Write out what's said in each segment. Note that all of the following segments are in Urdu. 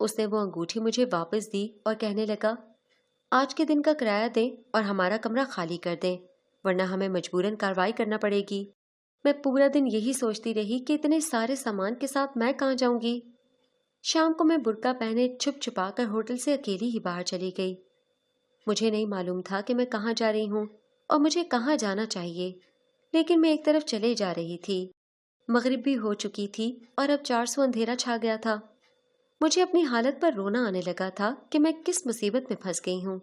اس نے وہ انگوٹھی مجھے واپس دی اور کہنے لگا، آج کے دن کا کرایہ دیں اور ہمارا کمرہ خالی کر دیں، ورنہ ہمیں مجبوراً کارروائی کرنا پڑے گی۔ میں پورا دن یہی سوچتی رہی کہ اتنے سارے سامان کے ساتھ میں کہاں جاؤں گی۔ شام کو میں برقع پہنے چھپ چھپا کر ہوٹل سے اکیلی ہی باہر چلی گئی۔ مجھے نہیں معلوم تھا کہ میں کہاں جا رہی ہوں اور مجھے کہاں جانا چاہیے، لیکن میں ایک طرف چلے جا رہی تھی۔ مغرب بھی ہو چکی تھی اور اب 400 اندھیرا چھا گیا تھا۔ مجھے اپنی حالت پر رونا آنے لگا تھا کہ میں کس مصیبت میں پھنس گئی ہوں۔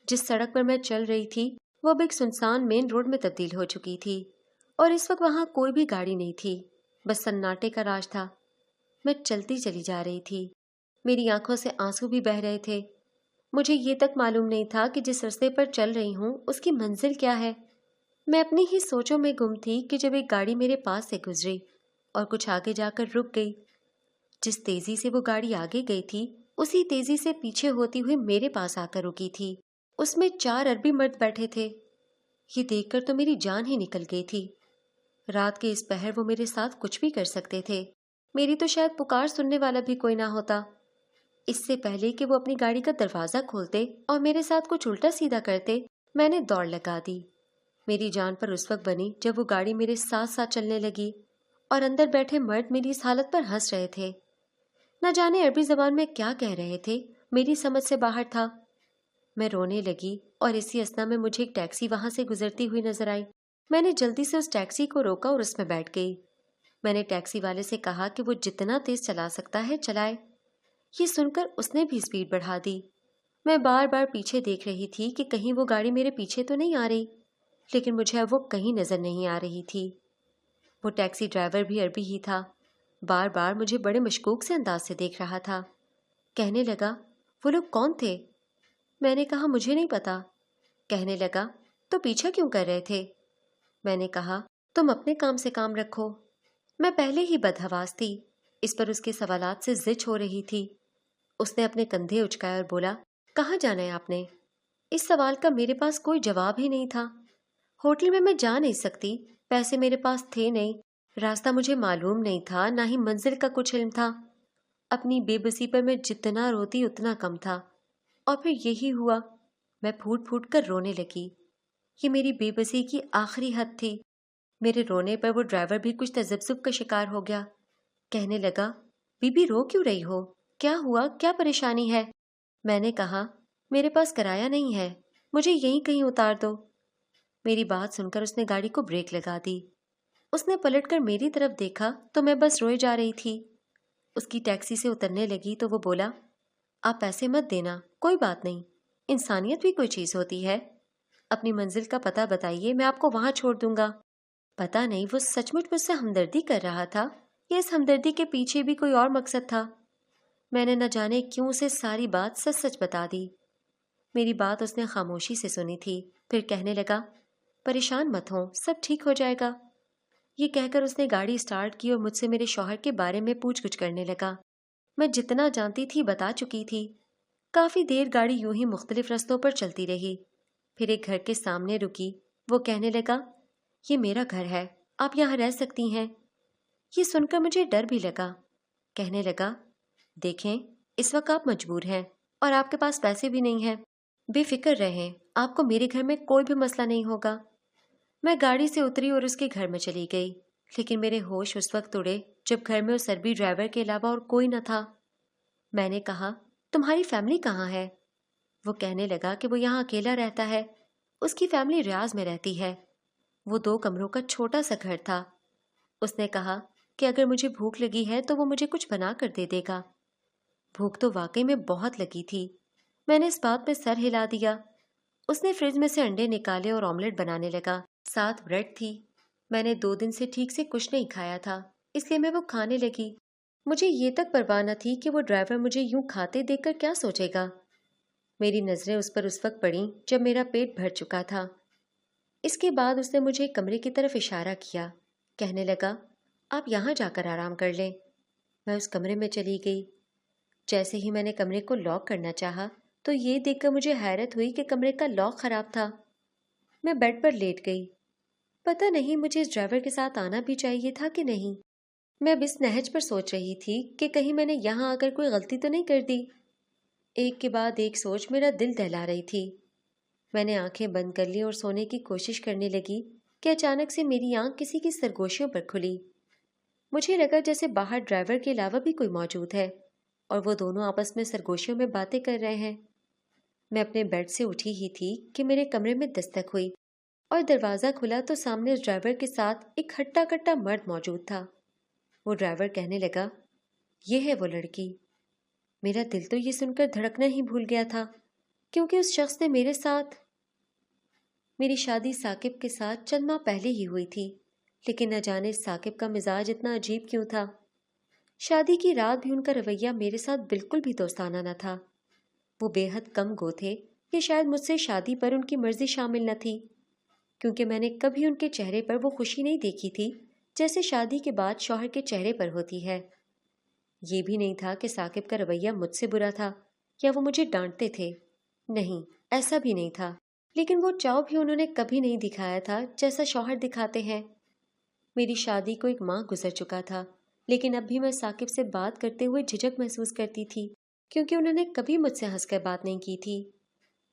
جس سڑک پر میں چل رہی تھی وہ اب ایک سنسان مین روڈ میں تبدیل ہو چکی تھی اور اس وقت وہاں کوئی بھی گاڑی نہیں تھی، بس سناٹے کا راج تھا۔ میں چلتی چلی جا رہی تھی، میری آنکھوں سے آنسو بھی بہہ رہے تھے۔ مجھے یہ تک معلوم نہیں تھا کہ جس رستے پر چل رہی ہوں اس کی منزل کیا ہے۔ میں اپنی ہی سوچوں میں گم تھی کہ جب ایک گاڑی میرے پاس سے گزری اور کچھ آگے جا کر رک گئی۔ جس تیزی سے وہ گاڑی آگے گئی تھی اسی تیزی سے پیچھے ہوتی ہوئی میرے پاس آ کر رکی تھی۔ اس میں 4 عربی مرد بیٹھے تھے۔ یہ دیکھ کر تو میری جان ہی نکل گئی تھی۔ رات کے اس پہر وہ میرے ساتھ کچھ بھی کر سکتے تھے، میری تو شاید پکار سننے والا بھی کوئی نہ ہوتا۔ اس سے پہلے کہ وہ اپنی گاڑی کا دروازہ کھولتے اور میرے ساتھ کچھ الٹا سیدھا کرتے، میں نے دوڑ لگا دی۔ میری جان پر اس وقت بنی جب وہ گاڑی میرے ساتھ ساتھ چلنے لگی اور اندر بیٹھے مرد میری اس حالت پر ہنس رہے تھے۔ نہ جانے عربی زبان میں کیا کہہ رہے تھے، میری سمجھ سے باہر تھا۔ میں رونے لگی اور اسی اثنا میں مجھے ایک ٹیکسی وہاں سے گزرتی ہوئی نظر آئی۔ میں نے جلدی سے اس ٹیکسی کو روکا اور اس میں بیٹھ گئی۔ میں نے ٹیکسی والے سے کہا کہ وہ جتنا تیز چلا سکتا ہے چلائے۔ یہ سن کر اس نے بھی سپیڈ بڑھا دی۔ میں بار بار پیچھے دیکھ رہی تھی کہ کہیں وہ گاڑی میرے پیچھے تو نہیں آ رہی، لیکن مجھے اب وہ کہیں نظر نہیں آ رہی تھی۔ وہ ٹیکسی ڈرائیور بھی عربی ہی تھا، بار بار مجھے بڑے مشکوک سے انداز سے دیکھ رہا تھا۔ کہنے لگا، وہ لوگ کون تھے؟ میں نے کہا، مجھے نہیں پتا۔ کہنے لگا، تو پیچھا کیوں کر رہے تھے؟ میں نے کہا، تم اپنے کام سے کام رکھو۔ میں پہلے ہی بدحواس تھی، اس پر اس کے سوالات سے زچ ہو رہی تھی۔ اس نے اپنے کندھے اچکائے اور بولا، کہاں جانا ہے آپ نے؟ اس سوال کا میرے پاس کوئی جواب ہی نہیں تھا۔ ہوٹل میں جا نہیں سکتی، پیسے میرے پاس تھے نہیں، راستہ مجھے معلوم نہیں تھا، نہ ہی منزل کا کچھ علم تھا۔ اپنی بے بسی پر میں جتنا روتی اتنا کم تھا، اور پھر یہی ہوا۔ میں پھوٹ پھوٹ کر رونے لگی۔ یہ میری بے بسی کی آخری حد تھی۔ میرے رونے پر وہ ڈرائیور بھی کچھ تذبذب کا شکار ہو گیا۔ کہنے لگا، بی بی رو کیوں رہی ہو؟ کیا ہوا؟ کیا پریشانی ہے؟ میں نے کہا، میرے پاس کرایہ نہیں ہے، مجھے یہیں کہیں اتار دو۔ میری بات سن کر اس نے گاڑی کو بریک لگا دی۔ اس نے پلٹ کر میری طرف دیکھا تو میں بس روئے جا رہی تھی۔ اس کی ٹیکسی سے اترنے لگی تو وہ بولا، آپ پیسے مت دینا، کوئی بات نہیں، انسانیت بھی کوئی چیز ہوتی ہے۔ اپنی منزل کا پتہ بتائیے، میں آپ کو وہاں چھوڑ دوں گا۔ پتہ نہیں وہ سچ مچ مجھ سے ہمدردی کر رہا تھا یا اس ہمدردی کے پیچھے بھی کوئی اور مقصد تھا۔ میں نے نہ جانے کیوں اسے ساری بات سچ سچ بتا دی۔ میری بات اس نے خاموشی سے سنی تھی، پھر کہنے لگا، پریشان مت ہوں، سب ٹھیک ہو جائے گا۔ یہ کہہ کر اس نے گاڑی سٹارٹ کی اور مجھ سے میرے شوہر کے بارے میں پوچھ گچھ کرنے لگا۔ میں جتنا جانتی تھی بتا چکی تھی۔ کافی دیر گاڑی یوں ہی مختلف رستوں پر چلتی رہی، پھر ایک گھر کے سامنے رکی۔ وہ کہنے لگا، یہ میرا گھر ہے، آپ یہاں رہ سکتی ہیں۔ یہ سن کر مجھے ڈر بھی لگا۔ کہنے لگا، دیکھیں اس وقت آپ مجبور ہیں اور آپ کے پاس پیسے بھی نہیں ہیں، بے فکر رہیں، آپ کو میرے گھر میں کوئی بھی مسئلہ نہیں ہوگا۔ میں گاڑی سے اتری اور اس کے گھر میں چلی گئی، لیکن میرے ہوش اس وقت اڑے جب گھر میں اس عربی ڈرائیور کے علاوہ اور کوئی نہ تھا۔ میں نے کہا، تمہاری فیملی کہاں ہے؟ وہ کہنے لگا کہ وہ یہاں اکیلا رہتا ہے، اس کی فیملی ریاض میں رہتی ہے۔ وہ 2 کمروں کا چھوٹا سا گھر تھا۔ اس نے کہا کہ اگر مجھے بھوک لگی ہے تو وہ مجھے کچھ بنا کر دے دے گا۔ بھوک تو واقعی میں بہت لگی تھی۔ میں نے اس بات پہ سر ہلا دیا۔ اس نے فریج میں سے انڈے نکالے اور آملیٹ بنانے لگا، ساتھ بریڈ تھی۔ میں نے 2 دن سے ٹھیک سے کچھ نہیں کھایا تھا، اس لیے میں وہ کھانے لگی۔ مجھے یہ تک پرواہ نہ تھی کہ وہ ڈرائیور مجھے یوں کھاتے دیکھ کر کیا سوچے گا۔ میری نظریں اس پر اس وقت پڑیں جب میرا پیٹ بھر چکا تھا۔ اس کے بعد اس نے مجھے ایک کمرے کی طرف اشارہ کیا، کہنے لگا، آپ یہاں جا کر آرام کر لیں۔ میں اس کمرے میں چلی گئی۔ جیسے ہی میں نے کمرے کو لاک کرنا چاہا تو یہ دیکھ کر مجھے حیرت ہوئی کہ کمرے کا لاک خراب تھا۔ میں بیڈ پر لیٹ گئی۔ پتہ نہیں مجھے اس ڈرائیور کے ساتھ آنا بھی چاہیے تھا کہ نہیں۔ میں اب اس نہج پر سوچ رہی تھی کہ کہیں میں نے یہاں آ کر کوئی غلطی تو نہیں کر دی۔ ایک کے بعد ایک سوچ میرا دل دہلا رہی تھی۔ میں نے آنکھیں بند کر لی اور سونے کی کوشش کرنے لگی کہ اچانک سے میری آنکھ کسی کی سرگوشیوں پر کھلی۔ مجھے لگا جیسے باہر ڈرائیور کے علاوہ بھی کوئی موجود ہے اور وہ دونوں آپس میں سرگوشیوں میں باتیں کر رہے ہیں۔ میں اپنے بیڈ سے اٹھی ہی تھی کہ میرے کمرے میں دستک ہوئی اور دروازہ کھلا تو سامنے اس ڈرائیور کے ساتھ ایک ہٹا کٹا مرد موجود تھا۔ وہ ڈرائیور کہنے لگا، یہ ہے وہ لڑکی۔ میرا دل تو یہ سن کر دھڑکنا ہی بھول گیا تھا، کیونکہ اس شخص نے میری شادی ثاقب کے ساتھ چند ماہ پہلے ہی ہوئی تھی، لیکن نہ جانے ثاقب کا مزاج اتنا عجیب کیوں تھا۔ شادی کی رات بھی ان کا رویہ میرے ساتھ بالکل بھی دوستانہ نہ تھا۔ وہ بے حد کم گو تھے کہ شاید مجھ سے شادی پر ان کی مرضی شامل نہ تھی، کیونکہ میں نے کبھی ان کے چہرے پر وہ خوشی نہیں دیکھی تھی جیسے شادی کے بعد شوہر کے چہرے پر ہوتی ہے۔ یہ بھی نہیں تھا کہ ثاقب کا رویہ مجھ سے برا تھا یا وہ مجھے ڈانٹتے تھے، نہیں، ایسا بھی نہیں تھا، لیکن وہ چاؤ بھی انہوں نے کبھی نہیں دکھایا تھا جیسا شوہر دکھاتے ہیں۔ میری شادی کو ایک ماہ گزر چکا تھا، لیکن اب بھی میں ثاقب سے بات کرتے ہوئے جھجک محسوس کرتی تھی، کیونکہ انہوں نے کبھی مجھ سے ہنس کر بات نہیں کی تھی،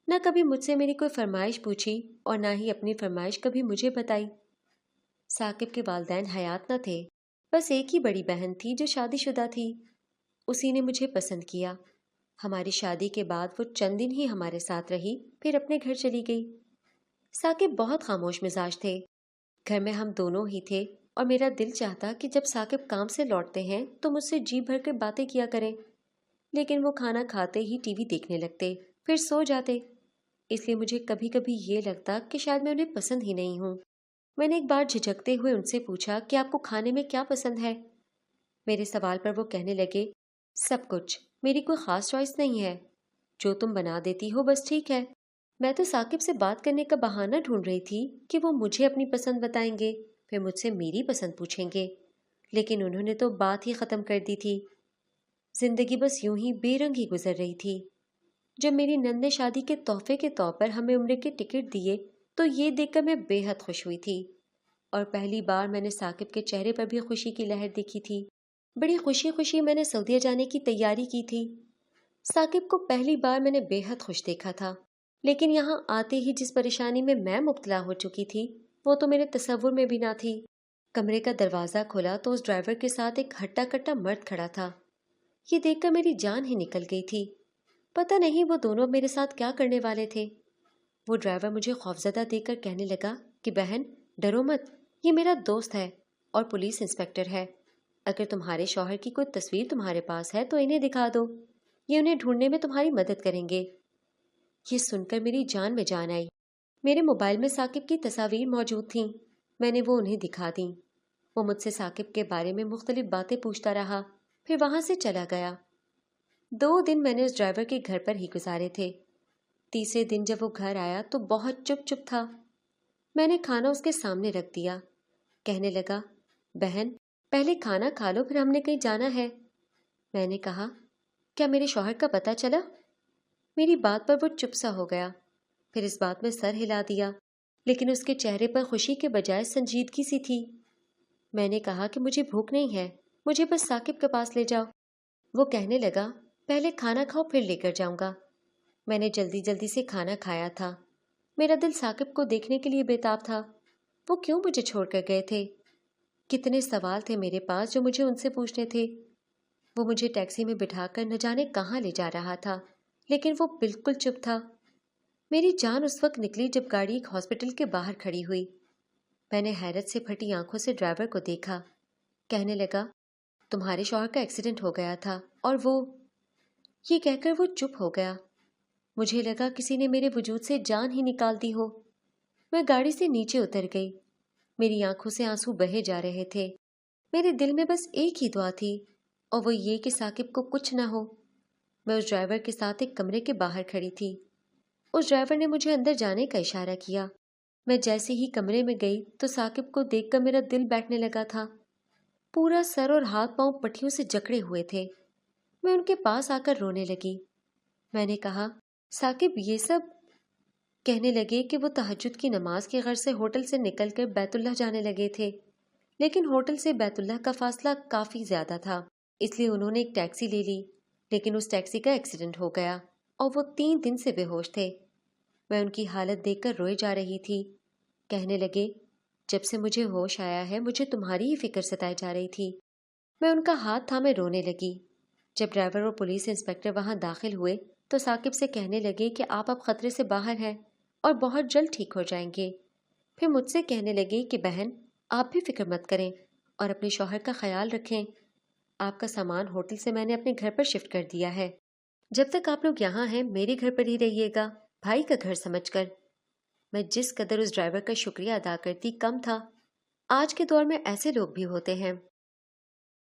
نہ کبھی مجھ سے میری کوئی فرمائش پوچھی اور نہ ہی اپنی فرمائش کبھی مجھے بتائی۔ ثاقب کے والدین حیات نہ تھے، بس ایک ہی بڑی بہن تھی جو شادی شدہ تھی، اسی نے مجھے پسند کیا۔ ہماری شادی کے بعد وہ چند دن ہی ہمارے ساتھ رہی، پھر اپنے گھر چلی گئی۔ ثاقب بہت خاموش مزاج تھے، گھر میں ہم دونوں ہی تھے اور میرا دل چاہتا کہ جب ثاقب کام سے لوٹتے ہیں تو مجھ سے جی بھر کر باتیں کیا کریں، لیکن وہ کھانا کھاتے ہی ٹی وی دیکھنے لگتے، پھر سو جاتے۔ اس لیے مجھے کبھی کبھی یہ لگتا کہ شاید میں انہیں پسند ہی نہیں ہوں۔ میں نے ایک بار جھجکتے ہوئے ان سے پوچھا کہ آپ کو کھانے میں کیا پسند ہے؟ میرے سوال پر وہ کہنے لگے، سب کچھ، میری کوئی خاص چوائس نہیں ہے، جو تم بنا دیتی ہو بس ٹھیک ہے۔ میں تو ثاقب سے بات کرنے کا بہانہ ڈھونڈ رہی تھی کہ وہ مجھے اپنی پسند بتائیں گے، پھر مجھ سے میری پسند پوچھیں گے، لیکن انہوں نے تو بات ہی ختم کر دی تھی۔ زندگی بس یوں ہی بے رنگ ہی گزر رہی تھی۔ جب میری نند نے شادی کے تحفے کے طور پر ہمیں عمرے کے ٹکٹ دیے تو یہ دیکھ کر میں بے حد خوش ہوئی تھی، اور پہلی بار میں نے ثاقب کے چہرے پر بھی خوشی کی لہر دیکھی تھی۔ بڑی خوشی خوشی میں نے سعودیہ جانے کی تیاری کی تھی۔ ثاقب کو پہلی بار میں نے بے حد خوش دیکھا تھا، لیکن یہاں آتے ہی جس پریشانی میں مبتلا ہو چکی تھی وہ تو میرے تصور میں بھی نہ تھی۔ کمرے کا دروازہ کھلا تو اس ڈرائیور کے ساتھ ایک ہٹا کٹا مرد کھڑا تھا۔ یہ دیکھ کر میری جان ہی نکل گئی تھی، پتہ نہیں وہ دونوں میرے ساتھ کیا کرنے والے تھے۔ وہ ڈرائیور مجھے خوفزدہ دیکھ کر کہنے لگا کہ بہن ڈرو مت، یہ میرا دوست ہے اور پولیس انسپکٹر ہے، اگر تمہارے شوہر کی کوئی تصویر تمہارے پاس ہے تو انہیں دکھا دو، یہ انہیں ڈھونڈنے میں تمہاری مدد کریں گے۔ یہ سن کر میری جان میں جان آئی۔ میرے موبائل میں ثاقب کی تصاویر موجود تھیں، میں نے وہ انہیں دکھا دیں۔ وہ مجھ سے ثاقب کے بارے میں مختلف باتیں پوچھتا رہا، پھر وہاں سے چلا گیا۔ 2 دن میں نے اس ڈرائیور کے گھر پر ہی گزارے تھے۔ تیسرے دن جب وہ گھر آیا تو بہت چپ چپ تھا۔ میں نے کھانا اس کے سامنے رکھ دیا، کہنے لگا، بہن پہلے کھانا کھا لو، پھر ہم نے کہیں جانا ہے۔ میں نے کہا، کیا میرے شوہر کا پتہ چلا؟ میری بات پر وہ چپ سا ہو گیا، پھر اس بات میں سر ہلا دیا، لیکن اس کے چہرے پر خوشی کے بجائے سنجیدگی سی تھی۔ میں نے کہا کہ مجھے بھوک نہیں ہے، مجھے بس ثاقب کے پاس لے جاؤ۔ وہ کہنے لگا، پہلے کھانا کھاؤ پھر لے کر جاؤں گا۔ میں نے جلدی جلدی سے کھانا کھایا تھا، میرا دل ثاقب کو دیکھنے کے لیے بےتاب تھا۔ وہ کیوں مجھے چھوڑ کر گئے تھے؟ کتنے سوال تھے میرے پاس جو مجھے ان سے پوچھنے تھے۔ وہ مجھے ٹیکسی میں بٹھا کر نہ جانے کہاں لے جا رہا تھا، لیکن وہ بالکل چپ تھا۔ میری جان اس وقت نکلی جب گاڑی ایک ہاسپٹل کے باہر کھڑی ہوئی۔ میں نے حیرت سے پھٹی آنکھوں سے ڈرائیور کو دیکھا، کہنے لگا، تمہارے شوہر کا ایکسیڈنٹ ہو گیا تھا اور وہ… یہ کہہ کر وہ چپ ہو گیا۔ مجھے لگا کسی نے میرے وجود سے جان ہی نکال دی ہو۔ میں گاڑی سے نیچے اتر گئی، میری آنکھوں سے آنسو بہے جا رہے تھے۔ میرے دل میں بس ایک ہی دعا تھی، اور وہ یہ کہ ثاقب کو کچھ نہ ہو۔ میں اس ڈرائیور کے ساتھ ایک کمرے کے باہر کھڑی تھی۔ اس ڈرائیور نے مجھے اندر جانے کا اشارہ کیا۔ میں جیسے ہی کمرے میں گئی تو ثاقب کو دیکھ کر میرا دل بیٹھنے لگا تھا۔ پورا سر اور ہاتھ پاؤں پٹھیوں سے جکڑے ہوئے تھے۔ میں ان کے پاس آ کر رونے لگی۔ میں نے کہا، ثاقب یہ سب… کہنے لگے کہ وہ تہجد کی نماز کی غرض سے ہوٹل سے نکل کر بیت اللہ جانے لگے تھے، لیکن ہوٹل سے بیت اللہ کا فاصلہ کافی زیادہ تھا، اس لیے انہوں نے ایک ٹیکسی لے لی، لیکن اس ٹیکسی کا ایکسیڈنٹ ہو گیا اور وہ 3 دن سے بے ہوش تھے۔ میں ان کی حالت دیکھ کر روئے جا رہی تھی۔ کہنے لگے، جب سے مجھے ہوش آیا ہے مجھے تمہاری ہی فکر ستائے جا رہی تھی۔ میں ان کا ہاتھ تھامے رونے لگی۔ جب ڈرائیور اور پولیس انسپکٹر وہاں داخل ہوئے تو ثاقب سے کہنے لگے کہ آپ اب خطرے سے باہر ہیں اور بہت جلد ٹھیک ہو جائیں گے۔ پھر مجھ سے کہنے لگے کہ بہن، آپ بھی فکر مت کریں اور اپنے شوہر کا خیال رکھیں۔ آپ کا سامان ہوٹل سے میں نے اپنے گھر پر شفٹ کر دیا ہے۔ جب تک آپ لوگ یہاں ہیں میرے گھر پر ہی رہیے گا، بھائی کا گھر سمجھ کر۔ میں جس قدر اس ڈرائیور کا شکریہ ادا کرتی کم تھا۔ آج کے دور میں ایسے لوگ بھی ہوتے ہیں۔